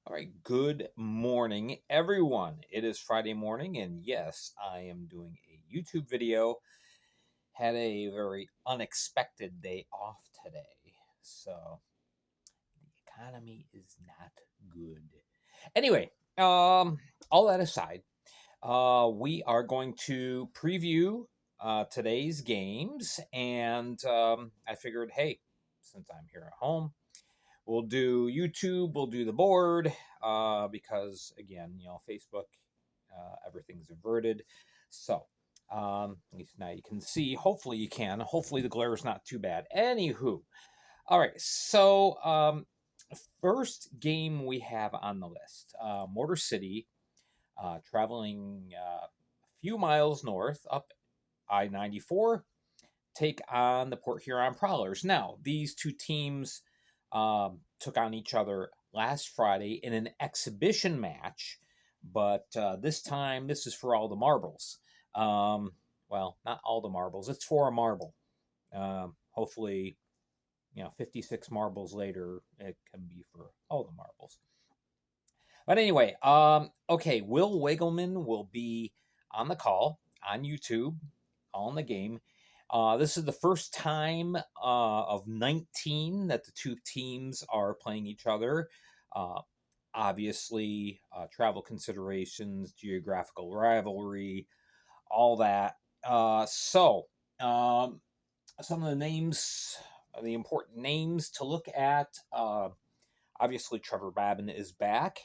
All right, good morning, everyone. It is Friday morning, and yes, I am doing a YouTube video. Had a very unexpected day off today, so the economy is not good. Anyway, all that aside, we are going to preview today's games, and I figured, hey, since I'm here at home, we'll do YouTube. We'll do the board because, again, Facebook, everything's averted. So, at least now you can see. Hopefully, you can. Hopefully, the glare is not too bad. Anywho, all right. So, first game we have on the list, Motor City, traveling a few miles north up I-94, take on the Port Huron Prowlers. Now, these two teams took on each other last Friday in an exhibition match, but this time this is for all the marbles. Well, not all the marbles, it's for a marble. Hopefully, 56 marbles later, it can be for all the marbles. But anyway, okay, Will Wiggleman will be on the call on YouTube, calling the game. This is the first time of 19 that the two teams are playing each other. Uh, Obviously, travel considerations, geographical rivalry, all that. Um, some of the names, the important names to look at. Obviously, Trevor Babin is back.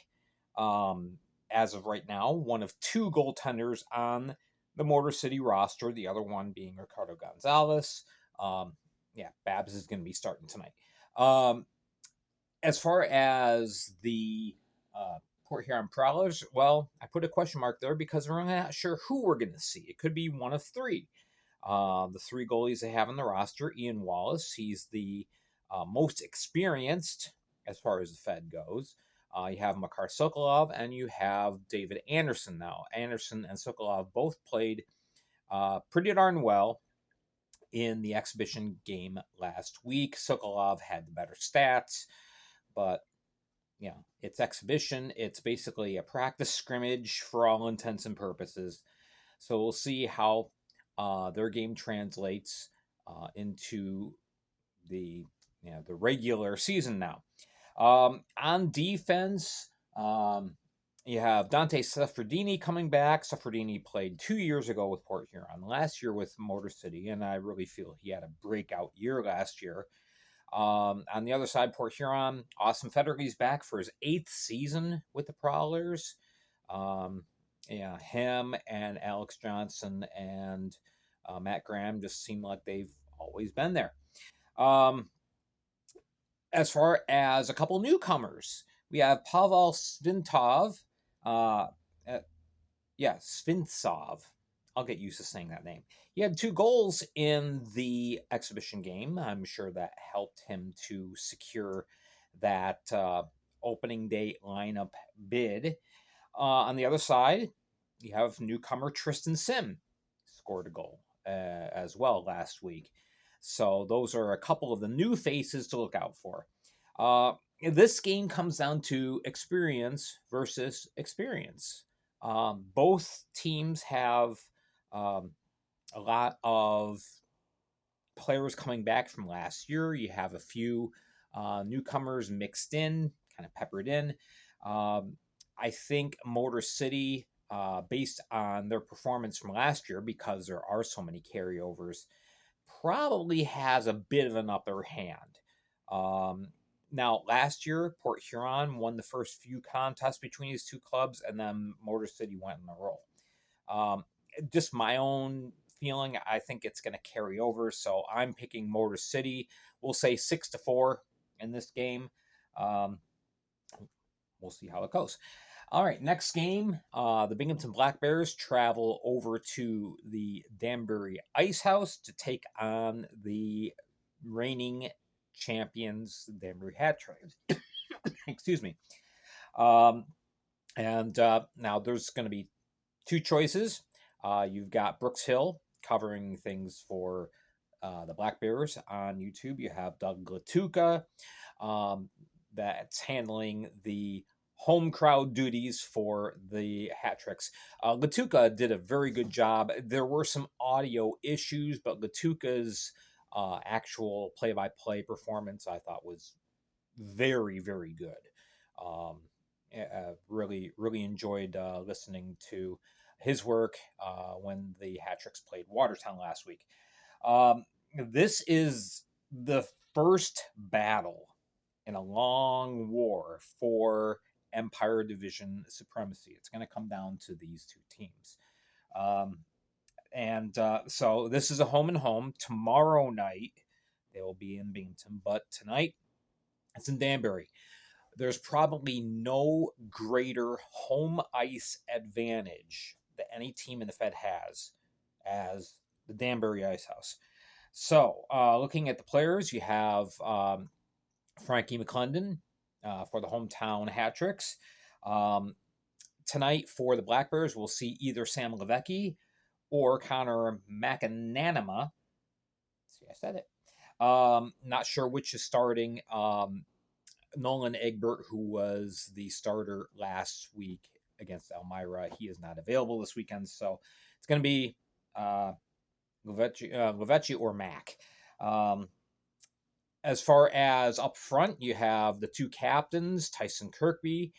As of right now, one of two goaltenders on the Motor City roster, the other one being Ricardo Gonzalez. Yeah, Babs is going to be starting tonight. As far as the Port Huron Prowlers, well, I put a question mark there because we're not sure who we're going to see. It could be one of three. The three goalies they have on the roster: Ian Wallace, he's the most experienced as far as the Fed goes. You have Makar Sokolov and you have David Anderson. Now, Anderson and Sokolov both played pretty darn well in the exhibition game last week. Sokolov had the better stats, but it's exhibition. It's basically a practice scrimmage for all intents and purposes. So we'll see how their game translates into the the regular season now. On defense, you have Dante Seffredini coming back. Seffredini played 2 years ago with Port Huron, last year with Motor City, and I really feel he had a breakout year last year. On the other side, Port Huron, Austin Federighi's back for his 8th season with the Prowlers. Him and Alex Johnson and Matt Graham just seem like they've always been there. As far as a couple newcomers, we have Pavel Svintov. Uh, Svintsov. I'll get used to saying that name. He had 2 goals in the exhibition game. I'm sure that helped him to secure that opening day lineup bid. On the other side, you have newcomer Tristan Sim, scored a goal as well last week. So those are a couple of the new faces to look out for. This game comes down to experience versus experience. Both teams have a lot of players coming back from last year. You have a few newcomers mixed in, kind of peppered in. I think Motor City, based on their performance from last year, because there are so many carryovers, probably has a bit of an upper hand. Now, last year, Port Huron won the first few contests between these two clubs, and then Motor City went in a roll. Just my own feeling, I think it's going to carry over, so I'm picking Motor City. We'll say 6-4 in this game. We'll see how it goes. All right, next game, the Binghamton Black Bears travel over to the Danbury Ice House to take on the reigning champions, the Danbury Hat Tribes. Excuse me. And now there's going to be 2 choices. You've got Brooks Hill covering things for the Black Bears on YouTube. You have Doug Latuca that's handling the home crowd duties for the hat tricks. Latuca did a very good job. There were some audio issues, but Latuca's actual play-by-play performance I thought was very, very good. Um, really, really enjoyed listening to his work when the Hat Tricks played Watertown last week. This is the first battle in a long war for Empire Division supremacy. It's going to come down to these two teams. So this is a home and home. Tomorrow night, they will be in Binghamton, but tonight it's in Danbury. There's probably no greater home ice advantage that any team in the Fed has as the Danbury Ice House. So, looking at the players, you have Frankie McClendon for the hometown hat tricks. Tonight for the Black Bears, we'll see either Sam Levecki or Connor McAnanama. See, I said it. Not sure which is starting. Nolan Egbert, who was the starter last week against Elmira, he is not available this weekend, so it's going to be Levecki or Mac. As far as up front, you have the two captains, Tyson Kirkby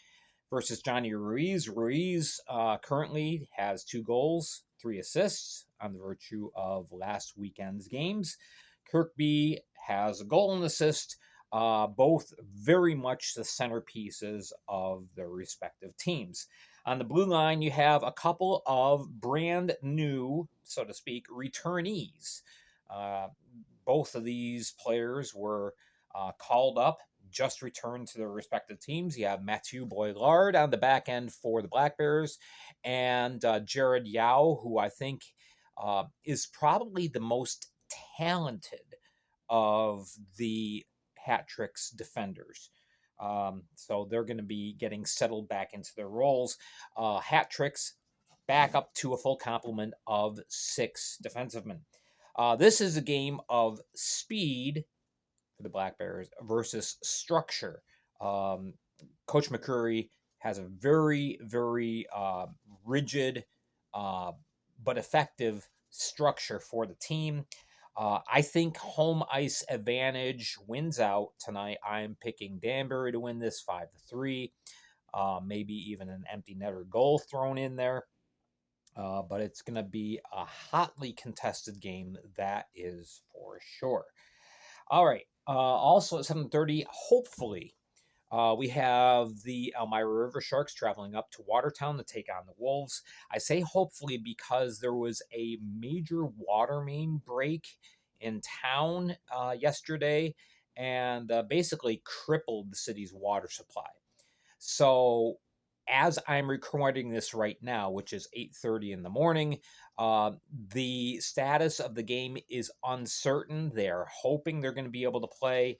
versus Johnny Ruiz. Ruiz currently has 2 goals, 3 assists on the virtue of last weekend's games. Kirkby has a goal and assist, both very much the centerpieces of their respective teams. On the blue line, you have a couple of brand new, so to speak, returnees. Both of these players were called up, just returned to their respective teams. You have Mathieu Boilard on the back end for the Black Bears, and Jared Yao, who I think is probably the most talented of the Hat Tricks defenders. So they're going to be getting settled back into their roles. Hat Tricks back up to a full complement of 6 defensivemen. This is a game of speed for the Black Bears versus structure. Coach McCurry has a very, very rigid but effective structure for the team. I think home ice advantage wins out tonight. I'm picking Danbury to win this 5-3. Maybe even an empty netter goal thrown in there. But it's going to be a hotly contested game, that is for sure. All right. Also at 7:30, hopefully, we have the Elmira River Sharks traveling up to Watertown to take on the Wolves. I say hopefully because there was a major water main break in town yesterday and basically crippled the city's water supply. So as I'm recording this right now, which is 8:30 in the morning, the status of the game is uncertain. They're hoping they're going to be able to play.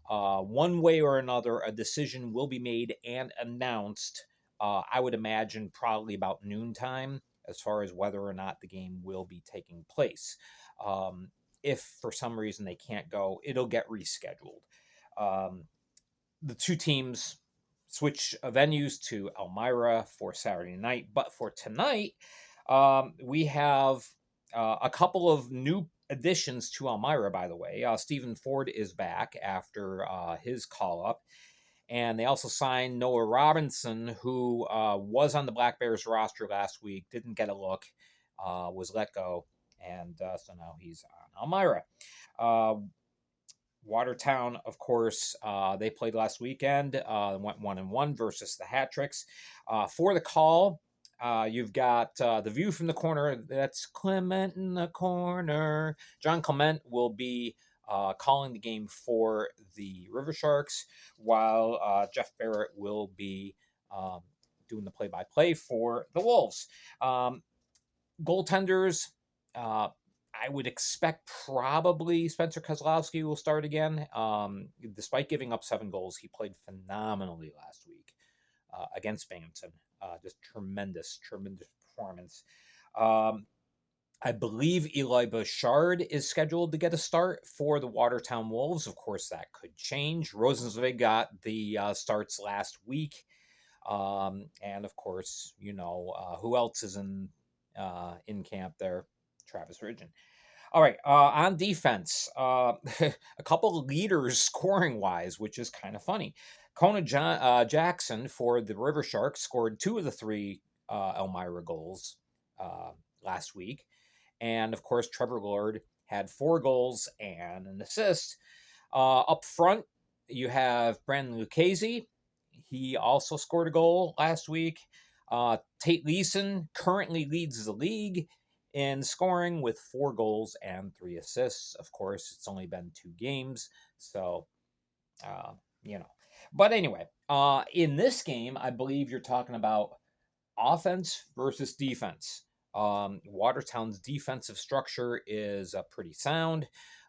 One way or another, a decision will be made and announced, I would imagine probably about noontime, as far as whether or not the game will be taking place. If for some reason they can't go, it'll get rescheduled. The two teams switch venues to Elmira for Saturday night. But for tonight, we have a couple of new additions to Elmira, by the way. Stephen Ford is back after his call-up. And they also signed Noah Robinson, who was on the Black Bears roster last week, didn't get a look, was let go. And so now he's on Elmira. Watertown, of course, they played last weekend, went 1-1 versus the Hat Tricks. For the call, you've got the view from the corner. That's Clement in the corner. John Clement will be calling the game for the River Sharks, while Jeff Barrett will be doing the play-by-play for the Wolves. Goaltenders, I would expect probably Spencer Kozlowski will start again. Despite giving up 7 goals, he played phenomenally last week against Binghamton. Just tremendous performance. I believe Eli Bouchard is scheduled to get a start for the Watertown Wolves. Of course, that could change. Rosenzweig got the starts last week. And of course, who else is in camp there? Travis Ridgen. All right, on defense, a couple of leaders scoring wise, which is kind of funny. Jackson for the River Sharks scored two of the three Elmira goals uh, last week. And of course, Trevor Lord had 4 goals and an assist. Up front, you have Brandon Lucchese. He also scored a goal last week. Tate Leeson currently leads the league in scoring with 4 goals and 3 assists. Of course, it's only been 2 games, so uh, you know. But anyway, in this game, I believe you're talking about offense versus defense. Watertown's defensive structure is pretty sound.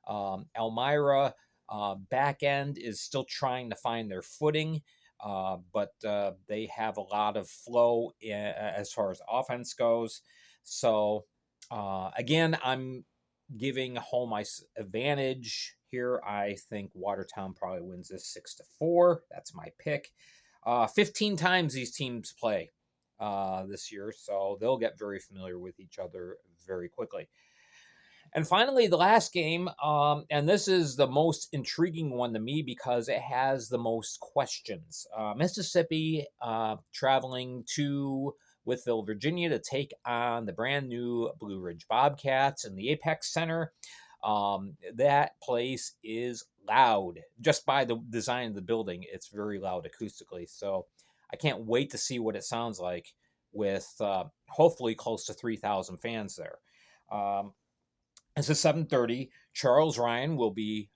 Elmira back end is still trying to find their footing, but they have a lot of flow as far as offense goes. So, again, I'm giving home ice advantage here. I think Watertown probably wins this 6-4. That's my pick. 15 times these teams play this year, so they'll get very familiar with each other very quickly. And finally, the last game, and this is the most intriguing one to me because it has the most questions. Mississippi traveling to Withville, Virginia to take on the brand new Blue Ridge Bobcats in the Apex Center. That place is loud. Just by the design of the building, it's very loud acoustically. So I can't wait to see what it sounds like with hopefully close to 3,000 fans there. It's at 7:30. Charles Ryan will be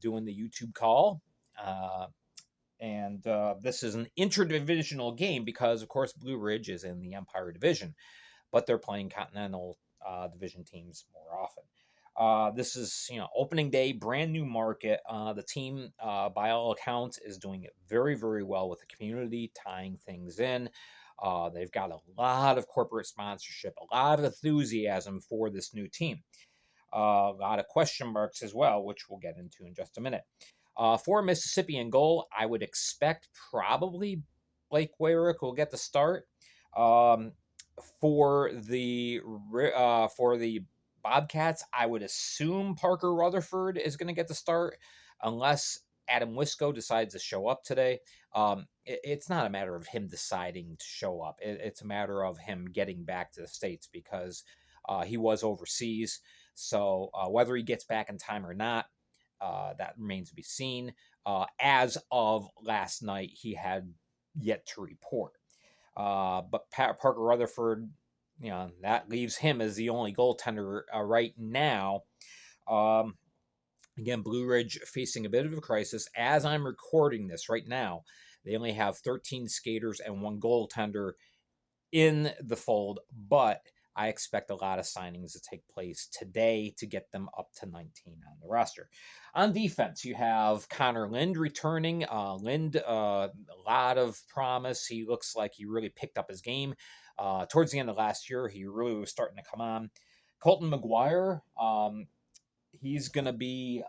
doing the YouTube call. And this is an interdivisional game because, of course, Blue Ridge is in the Empire Division, but they're playing Continental Division teams more often. This is, opening day, brand new market. The team, by all accounts, is doing it very, very well with the community, tying things in. They've got a lot of corporate sponsorship, a lot of enthusiasm for this new team. A lot of question marks as well, which we'll get into in just a minute. For Mississippi in goal, I would expect probably Blake Wayrick will get the start. Um, for the Bobcats, I would assume Parker Rutherford is going to get the start, unless Adam Wisco decides to show up today. It's not a matter of him deciding to show up. It's a matter of him getting back to the States because he was overseas. So whether he gets back in time or not, that remains to be seen. As of last night, he had yet to report. But Parker Rutherford, that leaves him as the only goaltender right now. Again, Blue Ridge facing a bit of a crisis. As I'm recording this right now, they only have 13 skaters and 1 goaltender in the fold, but I expect a lot of signings to take place today to get them up to 19 on the roster. On defense, you have Connor Lind returning. Lind, a lot of promise. He looks like he really picked up his game. Towards the end of last year, he really was starting to come on. Colton McGuire, he's going to be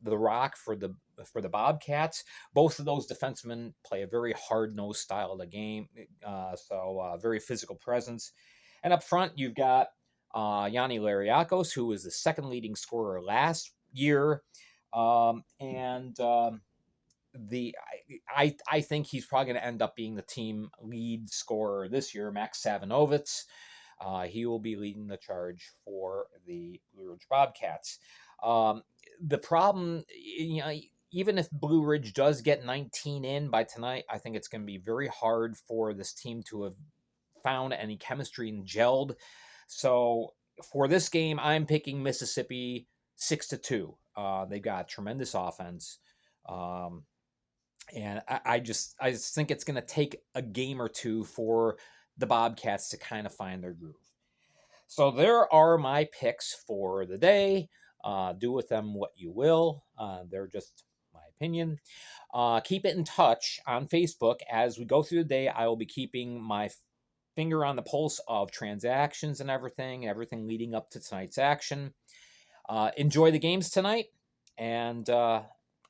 the rock for the Bobcats. Both of those defensemen play a very hard-nosed style of the game, so very physical presence. And up front, you've got Yanni Lariakos, who was the second leading scorer last year, and I think he's probably going to end up being the team lead scorer this year. Max Savinovitz, he will be leading the charge for the Blue Ridge Bobcats. The problem, even if Blue Ridge does get 19 in by tonight, I think it's going to be very hard for this team to have found any chemistry and gelled. So for this game, I'm picking Mississippi 6-2. They've got tremendous offense. And I just think it's going to take a game or two for the Bobcats to kind of find their groove. So there are my picks for the day. Do with them what you will. They're just my opinion. Keep it in touch on Facebook. As we go through the day, I will be keeping my finger on the pulse of transactions and everything leading up to tonight's action. Enjoy the games tonight, and I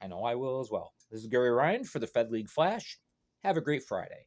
know I will as well. This is Gary Ryan for the Fed League Flash. Have a great Friday.